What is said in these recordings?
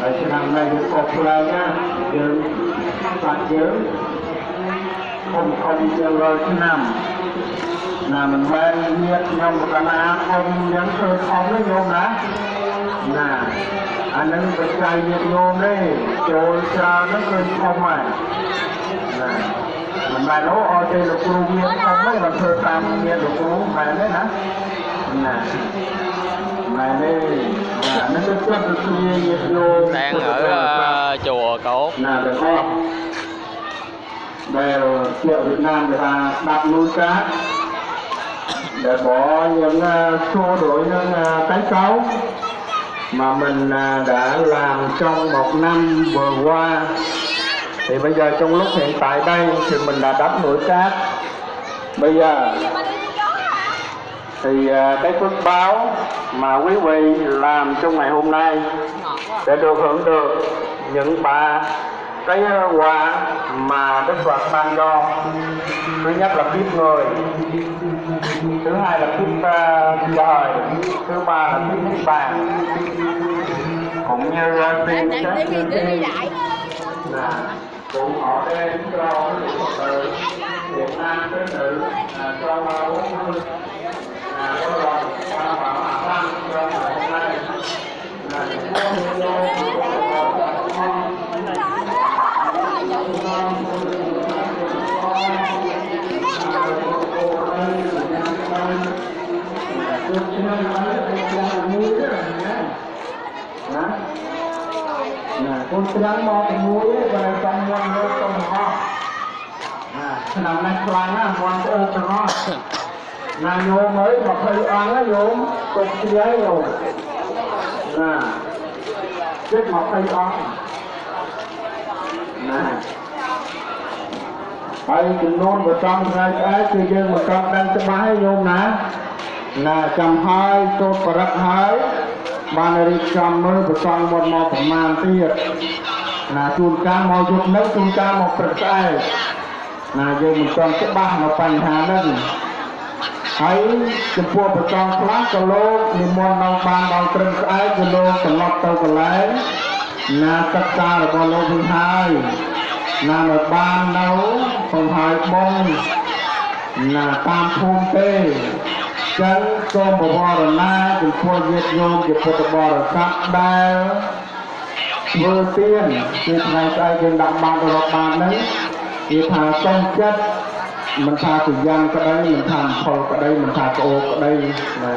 ហើយឆ្នាំនេះយើងអបផ្លែណាយើងបាត់យើងអមជាងរាល់ឆ្នាំណាមិនមែនញាតខ្ញុំកណាអមយ៉ាងធ្វើខំទេញោមណាណាអានឹងបច្ច័យញាតញោមទេចូលច្រើនហ្នឹងគឺខំហើយណាមិនមែនអូអត់ទេលោកគ្រូមានខំទេបើធ្វើតាមញាតលោកគ្រូមែនទេណាណាមែនទេអានឹងគឺគាត់ទៅជាញាតញោម đang ở chùa Cột ណាទាំងអស់ដែលជាវៀតណាមគេថាដាប់លូកាដែលបងយើងសួរrồiនឹងcái câu mà mình đã làm trong một năm vừa qua thì bây giờ trong lúc hiện tại đây thì mình đã đắp nổi cát bây giờ thì cái phước báo mà quý vị làm trong ngày hôm nay để được hưởng được những cái quà mà Đức Phật ban cho. Thứ nhất là kiếp người, thứ hai là kiếp trời, thứ ba là kiếp niết bàn, cũng như tiền các chư thiên cũng họ đem cho cái Phật tử Việt Nam tới nữ cho 40 có lòng qua bảo hạ tăng trong ngày hôm nay con sedang mau kemudian pada someone who come off. Nah, senang naik pelana, mau ke tengah. Nah, nhôm mới mà phải ăn á nhôm, cục giấy rồi. Nah, chết mà phải ăn. Nah,ហើយចំនួនប្រចំថ្ងៃស្អែកគឺយើងមកកំដឹងច្បាស់ហើយញោមណាណាចាំហើយសូត្របរិទ្ធហើយបានរៀបចំមើលប្រចំមុនមកប្រមាណទៀតណាជួនកាលមកយប់នៅជួនកាលមកព្រឹកស្អែកណាយើងមិនទាន់ច្បាស់នៅបញ្ហាហ្នឹងហើយចំពោះប្រចំខ្លះក៏លោកនិមន្តដល់បានដល់ត្រឹមស្អែកគឺលោកត្រឡប់ទៅកន្លែងណាសិក្សារបស់លោកវិញហើយណានៅបាននៅបង្ហើយបងណាតាមភូមិទេចឹងសូមបវរណាចំពោះញាតិញោមជាពុទ្ធបរិស័ទដែលធ្វើទានគឺថ្ងៃស្អែកយើងដាក់បានទៅរកបានហ្នឹងគេថាសុំចិត្តមិនថាសយ៉ាងក្តីមិនថាផលក្តីមិនថាក្អូក្តីណា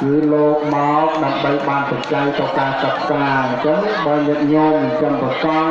គឺលោកមកដើម្បីបានបច្ច័យទៅការសិក្សាអញ្ចឹងបើញាតិញោមចំប្រកង